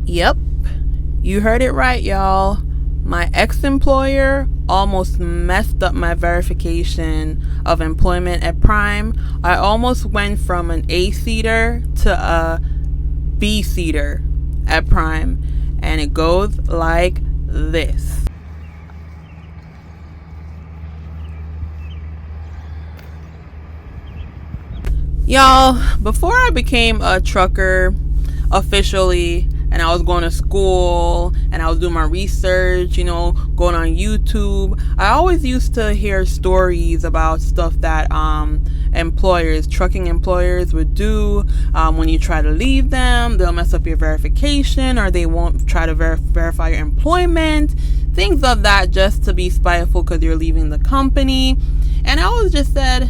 Yep, you heard it right, y'all. My ex-employer almost messed up my verification of employment at Prime. I almost went from an A-seater to a B-seater at Prime. And it goes like this. Y'all, before I became a trucker officially, and I was going to school and I was doing my research, going on YouTube, I always used to hear stories about stuff that trucking employers would do. When you try to leave them, they'll mess up your verification, or they won't try to verify your employment, things of that, just to be spiteful because you're leaving the company. And I always just said,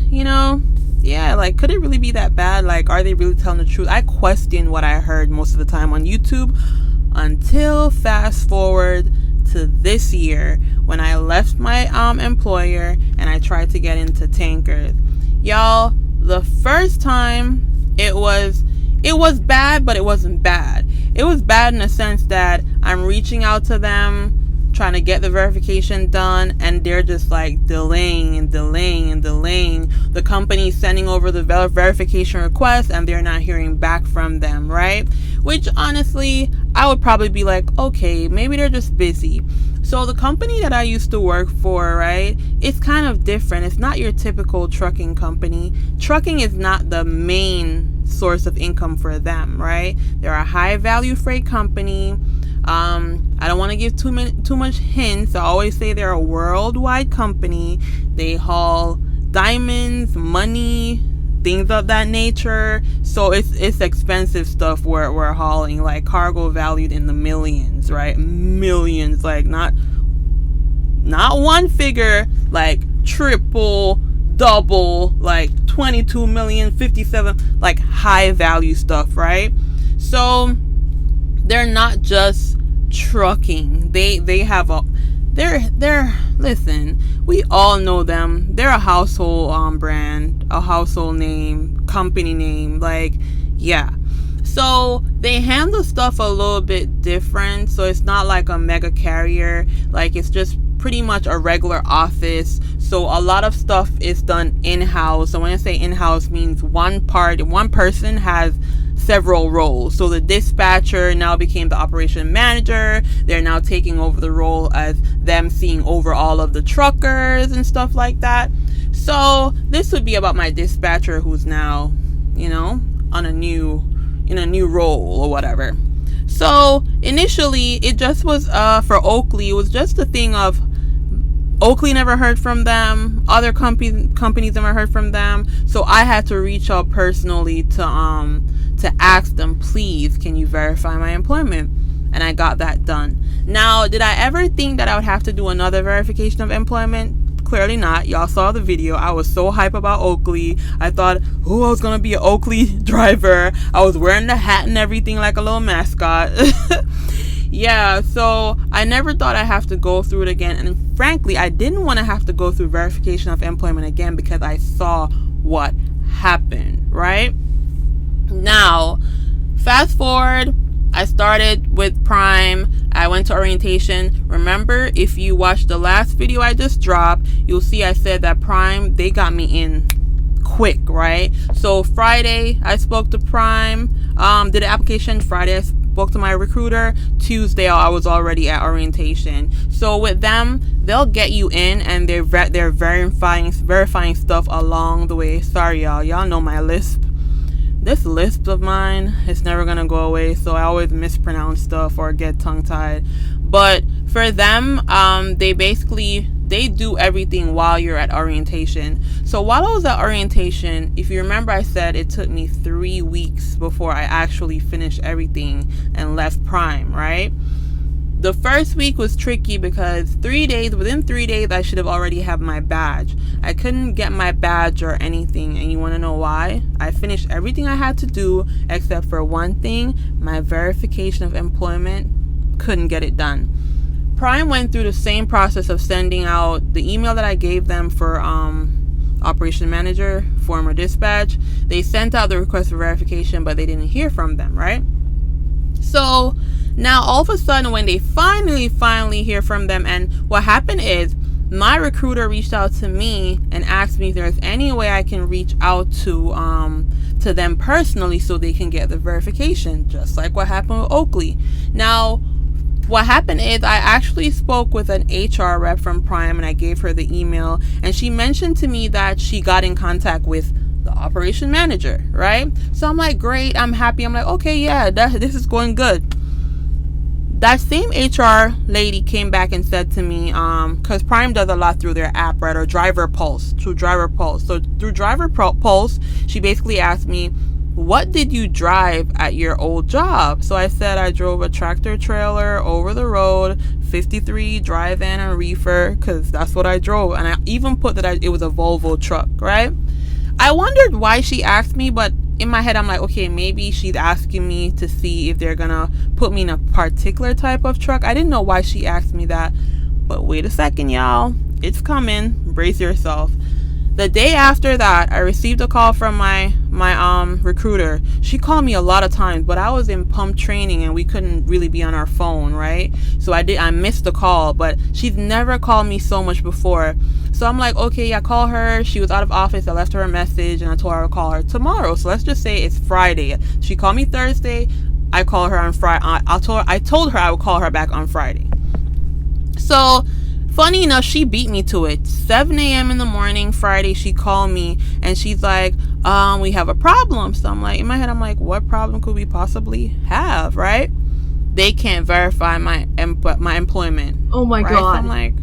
yeah, like, could it really be that bad? Like, are they really telling the truth? I questioned what I heard most of the time on YouTube, until fast forward to this year when I left my employer and I tried to get into tankers. Y'all, the first time it was bad, but it wasn't bad. It was bad in the sense that I'm reaching out to them, trying to get the verification done, and they're just like delaying. The company's sending over the verification request and they're not hearing back from them, right? Which honestly, I would probably be like, okay, maybe they're just busy. So the company that I used to work for, right, it's kind of different. It's not your typical trucking company. Trucking is not the main source of income for them, right? They're a high value freight company. I don't want to give too much hints. I always say they're a worldwide company. They haul diamonds, money, things of that nature. So it's expensive stuff we're hauling, like cargo valued in the millions, right? Millions, like not one figure, like triple, double, like 22 million, 57, like high value stuff, right? So they're not just trucking. They have they're listen, we all know them. They're a household brand, a household name, company name, like, yeah. So they handle stuff a little bit different. So it's not like a mega carrier, like it's just pretty much a regular office. So a lot of stuff is done in-house. So when I say in-house, means one person has several roles. So the dispatcher now became the operation manager. They're now taking over the role as them seeing over all of the truckers and stuff like that. So this would be about my dispatcher, who's now, on in a new role or whatever. So initially it just was for Oakley, it was just a thing of Oakley never heard from them, other companies never heard from them. So I had to reach out personally to ask them, please, can you verify my employment? And I got that done. Now, did I ever think that I would have to do another verification of employment? Clearly not. Y'all saw the video. I was so hype about Oakley. I thought, I was gonna be an Oakley driver. I was wearing the hat and everything like a little mascot. Yeah, so I never thought I'd have to go through it again. And frankly, I didn't want to have to go through verification of employment again because I saw what happened, right? Now, fast forward, I started with Prime. I went to orientation. Remember, if you watched the last video I just dropped, you'll see I said that Prime, they got me in quick, right? So Friday, I spoke to Prime, did the application. Friday, I spoke to my recruiter. Tuesday, I was already at orientation. So with them, they'll get you in and they're verifying stuff along the way. Sorry, y'all know my lisp. This lisp of mine is never gonna go away, so I always mispronounce stuff or get tongue-tied. But for them, they do everything while you're at orientation. So while I was at orientation, if you remember, I said it took me 3 weeks before I actually finished everything and left Prime, right? The first week was tricky because within 3 days, I should have already had my badge. I couldn't get my badge or anything. And you want to know why? I finished everything I had to do except for one thing, my verification of employment. Couldn't get it done. Prime went through the same process of sending out the email that I gave them for operation manager, former dispatch. They sent out the request for verification, but they didn't hear from them, right? So Now, all of a sudden, when they finally hear from them, and what happened is my recruiter reached out to me and asked me if there's any way I can reach out to them personally so they can get the verification, just like what happened with Oakley. Now, what happened is I actually spoke with an HR rep from Prime, and I gave her the email, and she mentioned to me that she got in contact with the operation manager, right? So I'm like, great, I'm happy. I'm like, okay, yeah, this is going good. That same HR lady came back and said to me, because Prime does a lot through their app, right, or Driver Pulse, through Driver Pulse. So through Driver Pulse, she basically asked me, what did you drive at your old job? So I said I drove a tractor trailer over the road, 53 dry van and reefer, because that's what I drove. And I even put that it was a Volvo truck, right? I wondered why she asked me, but in my head, I'm like, okay, maybe she's asking me to see if they're gonna put me in a particular type of truck. I didn't know why she asked me that, but wait a second, y'all. It's coming. Brace yourself. The day after that, I received a call from my recruiter. She called me a lot of times, but I was in pump training and we couldn't really be on our phone, right? So I missed the call, but she's never called me so much before. So I'm like, okay, I call her. She was out of office. I left her a message and I told her I would call her tomorrow. So let's just say it's Friday. She called me Thursday. I call her on Friday. I told her I would call her back on Friday. So funny enough, she beat me to it. 7 a.m. in the morning, Friday, she called me and she's like, we have a problem. So I'm like, in my head, I'm like, what problem could we possibly have, right? They can't verify my employment. Oh my right? God. So I'm like,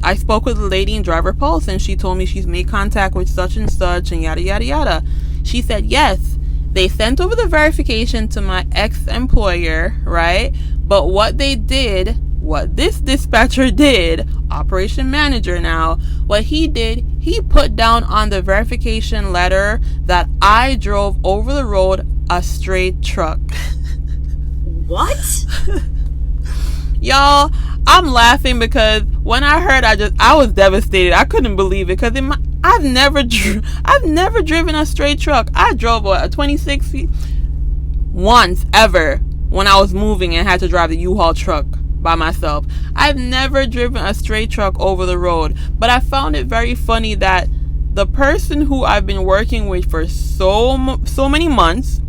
I spoke with a lady in Driver Pulse and she told me she's made contact with such and such and yada, yada, yada. She said, yes, they sent over the verification to my ex-employer, right? But what this dispatcher did, operation manager now, what he did, he put down on the verification letter that I drove over the road a straight truck. What? Y'all, I'm laughing because when I heard, I was devastated. I couldn't believe it because I've never driven a straight truck. I drove a 26 feet once ever when I was moving and had to drive the U-Haul truck by myself. I've never driven a straight truck over the road, but I found it very funny that the person who I've been working with for so many months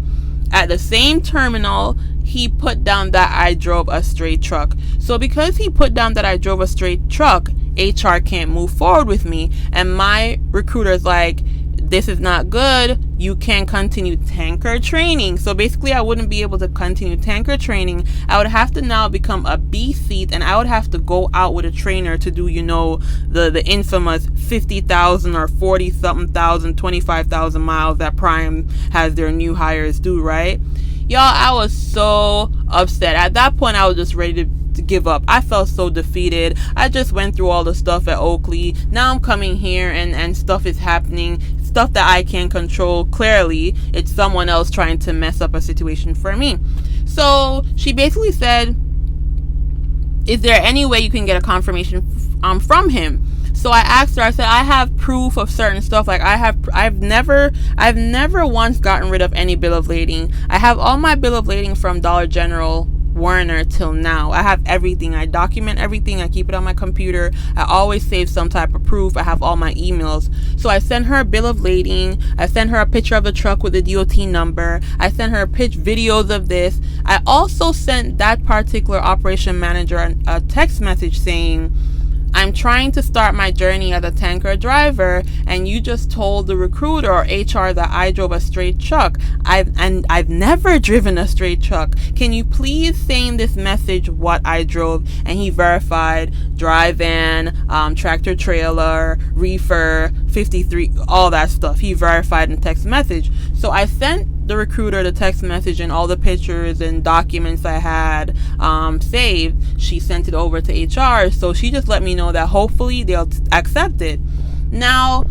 at the same terminal, he put down that I drove a straight truck. So because he put down that I drove a straight truck, HR can't move forward with me. And my recruiter's like, this is not good. You can't continue tanker training. So basically, I wouldn't be able to continue tanker training. I would have to now become a B seat, and I would have to go out with a trainer to do, the infamous 50,000 or 40-something thousand, 25,000 miles that Prime has their new hires do, right? Y'all, I was so upset. At that point, I was just ready to give up. I felt so defeated. I just went through all the stuff at Oakley. Now I'm coming here and stuff is happening. Stuff that I can't control. Clearly, it's someone else trying to mess up a situation for me. So she basically said, is there any way you can get a confirmation from him? So I asked her, I said, I have proof of certain stuff. Like I've never once gotten rid of any bill of lading. I have all my bill of lading from Dollar General, Werner till now. I have everything. I document everything. I keep it on my computer. I always save some type of proof. I have all my emails. So I sent her a bill of lading. I sent her a picture of the truck with the DOT number. I sent her videos of this. I also sent that particular operation manager a text message saying, I'm trying to start my journey as a tanker driver, and you just told the recruiter or HR that I drove a straight truck. I've never driven a straight truck. Can you please say in this message what I drove? And he verified dry van, tractor trailer, reefer, 53, all that stuff. He verified in text message. So I sent the recruiter the text message and all the pictures and documents I had saved. She sent it over to HR, so she just let me know that hopefully they'll accept it. Now,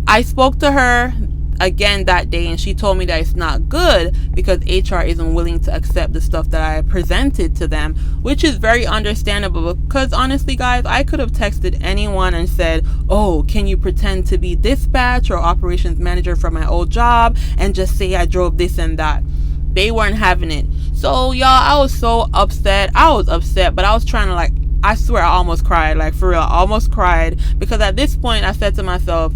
I spoke to her again that day, and she told me that it's not good because HR isn't willing to accept the stuff that I presented to them, which is very understandable because honestly, guys, I could have texted anyone and said, oh, can you pretend to be dispatch or operations manager from my old job and just say I drove this and that. They weren't having it. So y'all, I was so upset. I was upset, but I was trying to like, I swear I almost cried, like for real, I almost cried, because at this point I said to myself,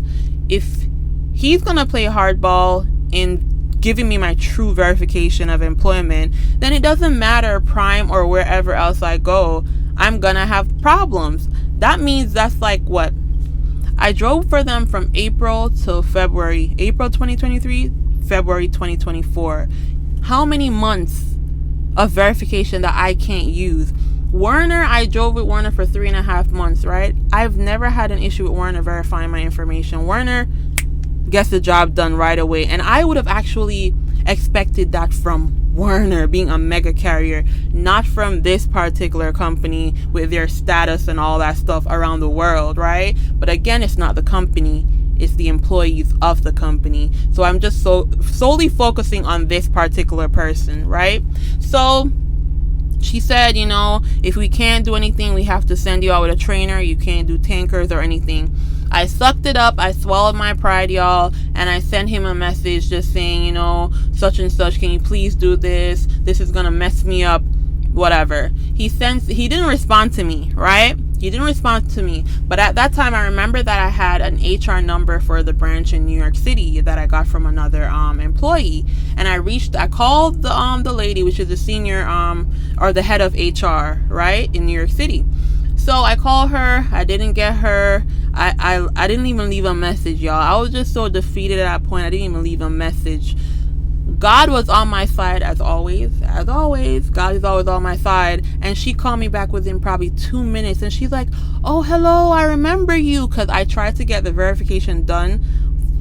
if he's gonna play hardball in giving me my true verification of employment, then it doesn't matter Prime or wherever else I go, I'm gonna have problems. That means that's like what? I drove for them from April to February, April 2023, February 2024. How many months of verification that I can't use? Werner, I drove with Werner for 3.5 months, right? I've never had an issue with Werner verifying my information. Werner gets the job done right away. And I would have actually expected that from Werner being a mega carrier, not from this particular company with their status and all that stuff around the world, right? But again, it's not the company, it's the employees of the company. So I'm just solely focusing on this particular person, right? So she said, you know, if we can't do anything, we have to send you out with a trainer. You can't do tankers or anything. I sucked it up. I swallowed my pride, y'all. And I sent him a message just saying, you know, such and such, can you please do this? This is going to mess me up. Whatever. He didn't respond to me, right? He didn't respond to me. But at that time, I remember that I had an HR number for the branch in New York City that I got from another employee. And I called the lady, which is the senior or the head of HR, right, in New York City. So I called her. I didn't get her. I didn't even leave a message, y'all. I was just so defeated at that point. I didn't even leave a message. God was on my side as always. As always, God is always on my side. And she called me back within probably 2 minutes. And she's like, oh, hello, I remember you. Because I tried to get the verification done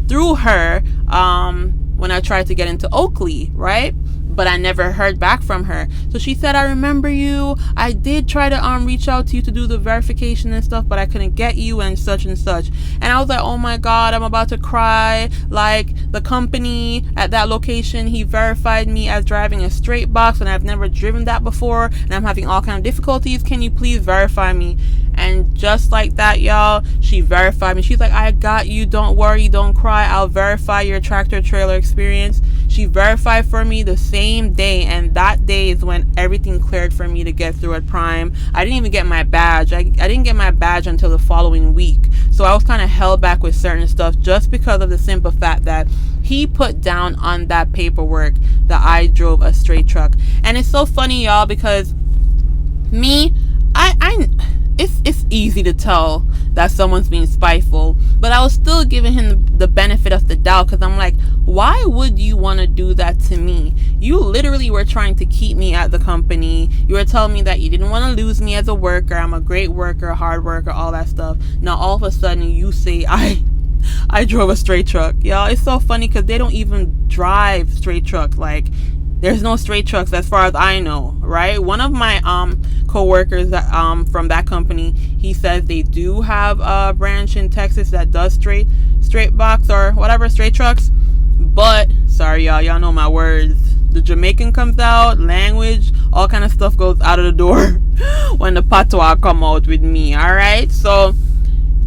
through her when I tried to get into Oakley, right? But I never heard back from her. So she said, I remember you. I did try to reach out to you to do the verification and stuff, but I couldn't get you and such and such. And I was like, oh my God, I'm about to cry. Like, the company at that location, he verified me as driving a straight box, and I've never driven that before, and I'm having all kinds of difficulties. Can you please verify me? And just like that, y'all, she verified me. She's like, I got you. Don't worry. Don't cry. I'll verify your tractor trailer experience. She verified for me the same day. And that day is when everything cleared for me to get through at Prime. I didn't even get my badge. I didn't get my badge until the following week. So I was kind of held back with certain stuff just because of the simple fact that he put down on that paperwork that I drove a straight truck. And it's so funny, y'all, because me, it's easy to tell that someone's being spiteful, but I was still giving him the benefit of the doubt, because I'm like, why would you want to do that to me? You literally were trying to keep me at the company. You were telling me that you didn't want to lose me as a worker. I'm a great worker, hard worker, all that stuff. Now all of a sudden you say I drove a straight truck. Y'all, it's so funny because they don't even drive straight trucks. Like, there's no straight trucks as far as I know, right? One of my co-workers that from that company, he says they do have a branch in Texas that does straight box or whatever, straight trucks. But sorry, y'all know my words. The Jamaican comes out, language, all kind of stuff goes out of the door when the patois come out with me. All right, so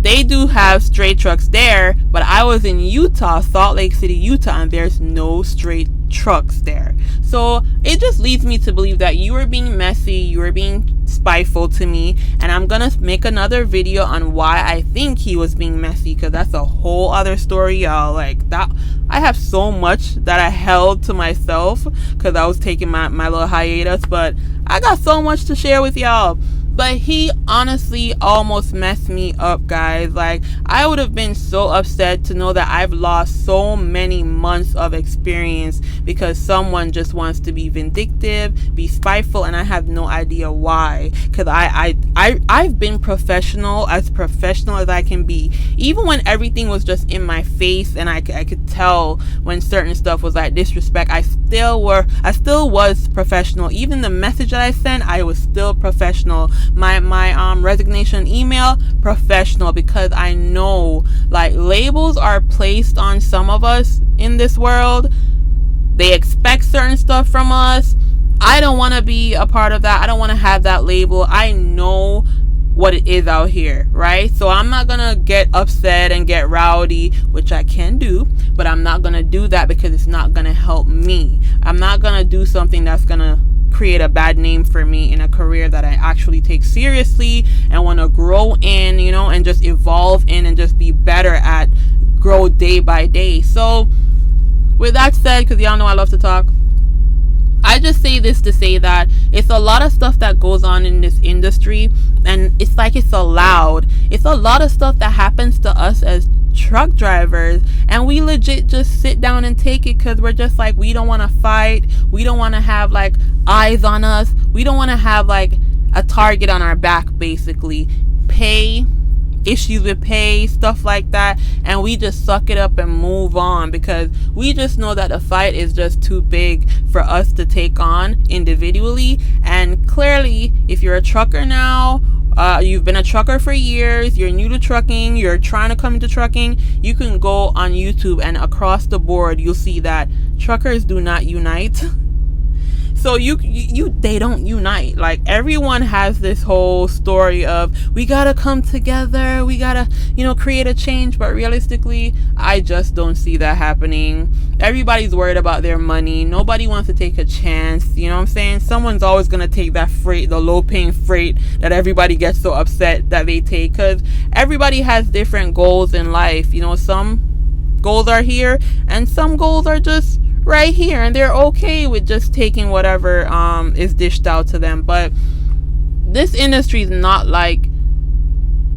they do have straight trucks there, but I was in Utah, Salt Lake City, Utah, and there's no straight trucks there. So it just leads me to believe that you are being messy, you are being spiteful to me, and I'm gonna make another video on why I think he was being messy, because that's a whole other story, y'all. Like, that, I have so much that I held to myself because I was taking my little hiatus, but I got so much to share with y'all. But he honestly almost messed me up, guys. Like, I would have been so upset to know that I've lost so many months of experience because someone just wants to be vindictive, be spiteful, and I have no idea why. Because I've been professional as I can be. Even when everything was just in my face and I could tell when certain stuff was like disrespect, I still was professional. Even the message that I sent, I was still professional. My resignation email, professional, because I know, like, labels are placed on some of us in this world. They expect certain stuff from us. I don't want to be a part of that. I don't want to have that label. I know what it is out here, right? So I'm not gonna get upset and get rowdy, which I can do, but I'm not gonna do that because it's not gonna help me. I'm not gonna do something that's gonna create a bad name for me in a career that I actually take seriously and want to grow in, and just evolve in and just be better at, grow day by day. So with that said, because y'all know I love to talk, I just say this to say that it's a lot of stuff that goes on in this industry, and it's like it's allowed. It's a lot of stuff that happens to us as truck drivers, and we legit just sit down and take it because we're just like, we don't want to fight. We don't want to have like eyes on us. We don't want to have like a target on our back, basically. Issues with pay, stuff like that, and we just suck it up and move on because we just know that the fight is just too big for us to take on individually. And clearly, if you're a trucker now, you've been a trucker for years, you're new to trucking, you're trying to come into trucking, you can go on YouTube and across the board you'll see that truckers do not unite. So they don't unite. Like, everyone has this whole story of, we gotta come together, we gotta, create a change. But realistically, I just don't see that happening. Everybody's worried about their money. Nobody wants to take a chance. You know what I'm saying? Someone's always gonna take that freight, the low paying freight that everybody gets so upset that they take, because everybody has different goals in life. Some goals are here and some goals are just right here, and they're okay with just taking whatever is dished out to them. But this industry is not like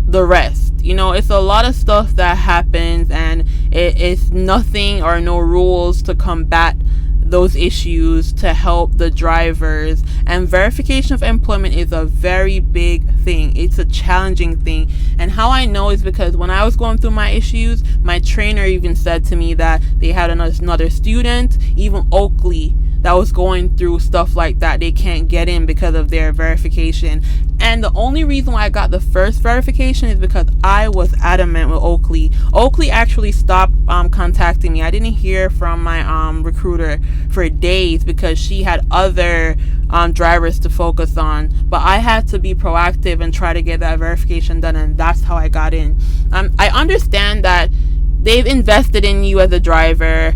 the rest. It's a lot of stuff that happens, and it's nothing or no rules to combat those issues, to help the drivers. And verification of employment is a very big thing. It's a challenging thing. And how I know is because when I was going through my issues, my trainer even said to me that they had another student, even Oakley, that was going through stuff like that. They can't get in because of their verification. And the only reason why I got the first verification is because I was adamant with Oakley. Oakley actually stopped contacting me. I didn't hear from my recruiter for days because she had other drivers to focus on. But I had to be proactive and try to get that verification done, and that's how I got in. I understand that they've invested in you as a driver.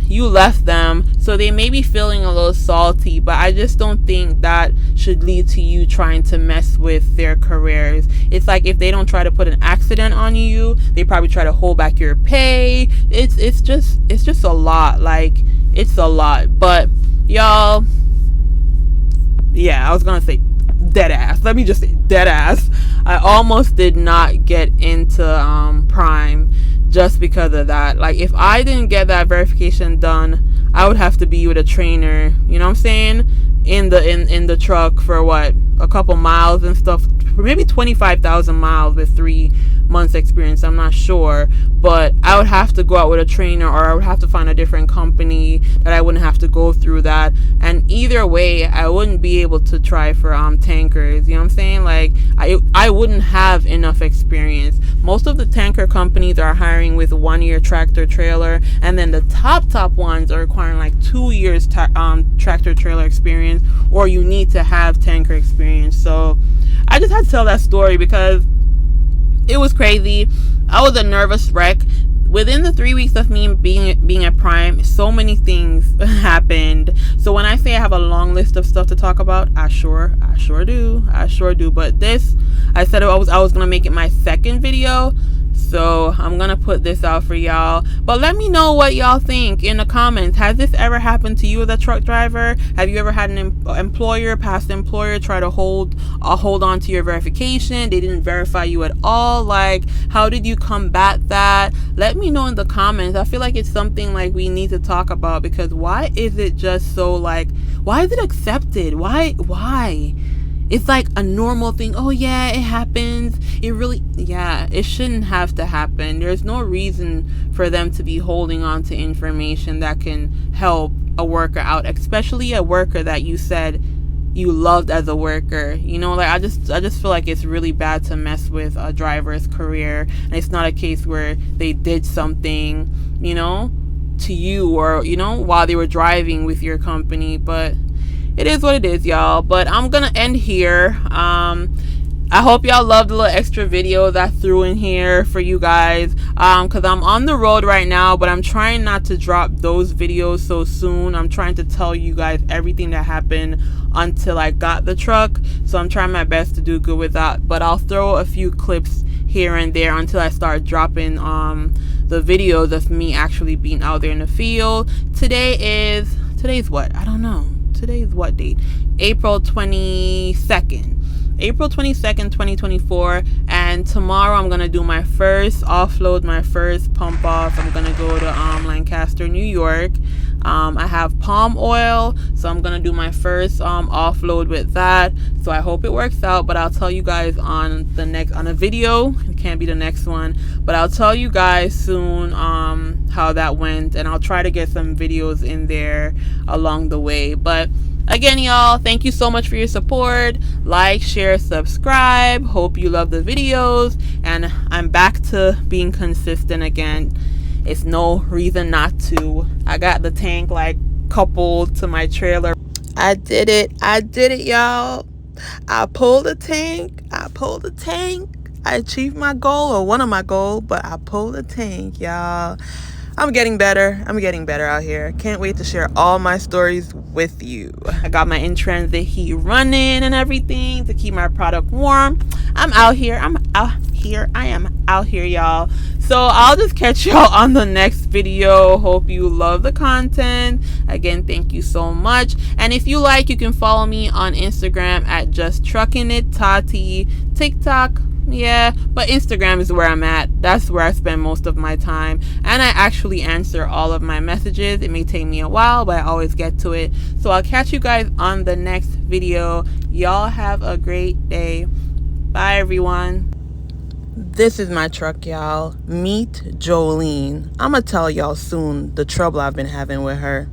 You left them, so they may be feeling a little salty, but I just don't think that should lead to you trying to mess with their careers. It's like, if they don't try to put an accident on you, they probably try to hold back your pay. It's just a lot. Like, it's a lot. But y'all, I was gonna say dead ass. Let me just say dead ass. I almost did not get into Prime just because of that. Like, if I didn't get that verification done, I would have to be with a trainer, you know what I'm saying, in the truck for what, a couple miles and stuff, maybe 25,000 miles with 3 months experience. I'm not sure, but I would have to go out with a trainer, or I would have to find a different company that I wouldn't have to go through that. And either way, I wouldn't be able to try for tankers. You know what I'm saying? Like, I wouldn't have enough experience. Most of the tanker companies are hiring with 1 year tractor trailer, and then the top ones are requiring like 2 years tractor trailer experience, or you need to have tanker experience. So I just had to tell that story because it was crazy. I was a nervous wreck. Within the 3 weeks of me being at Prime, so many things happened. So when I say I have a long list of stuff to talk about, I sure do. But this, I said I was gonna make it my second video, so I'm gonna put this out for y'all. But let me know what y'all think in the comments. Has this ever happened to you as a truck driver? Have you ever had an past employer try to hold on to your verification? They didn't verify you at all. Like, how did you combat that? Let me know in the comments. I feel like it's something like we need to talk about, because why is it just so, like, why is it accepted? Why? It's like a normal thing. Oh yeah, it happens. It shouldn't have to happen. There's no reason for them to be holding on to information that can help a worker out, especially a worker that you said you loved as a worker. Like, I just feel like it's really bad to mess with a driver's career, and it's not a case where they did something, to you, or while they were driving with your company. But it is what it is, y'all. But I'm gonna end here. I hope y'all loved the little extra videos I threw in here for you guys. Because I'm on the road right now, but I'm trying not to drop those videos so soon. I'm trying to tell you guys everything that happened until I got the truck. So I'm trying my best to do good with that. But I'll throw a few clips here and there until I start dropping the videos of me actually being out there in the field. Today's what? I don't know. Today's what date? April 22nd. April 22nd, 2024, and tomorrow I'm gonna do my first offload, my first pump off. I'm gonna go to Lancaster, New York. I have palm oil, so I'm gonna do my first offload with that. So I hope it works out, but I'll tell you guys on a video. It can't be the next one, but I'll tell you guys soon how that went, and I'll try to get some videos in there along the way. But again, y'all, thank you so much for your support. Like, share, subscribe. Hope you love the videos. And I'm back to being consistent again. It's no reason not to. I got the tank like coupled to my trailer. I did it, y'all. I pulled the tank. I achieved my goal, or one of my goals, but I pulled the tank, y'all. I'm getting better out here. Can't wait to share all my stories with you. I got my in-transit heat running and everything to keep my product warm. I am out here, y'all. So I'll just catch y'all on the next video. Hope you love the content. Again, thank you so much. And if you like, you can follow me on Instagram at Just Trucking It Tati, TikTok. Yeah, but Instagram is where I'm at. That's where I spend most of my time, and I actually answer all of my messages. It may take me a while, but I always get to it. So I'll catch you guys on the next video. Y'all have a great day. Bye, everyone. This is my truck, y'all. Meet Jolene. I'm gonna tell y'all soon the trouble I've been having with her.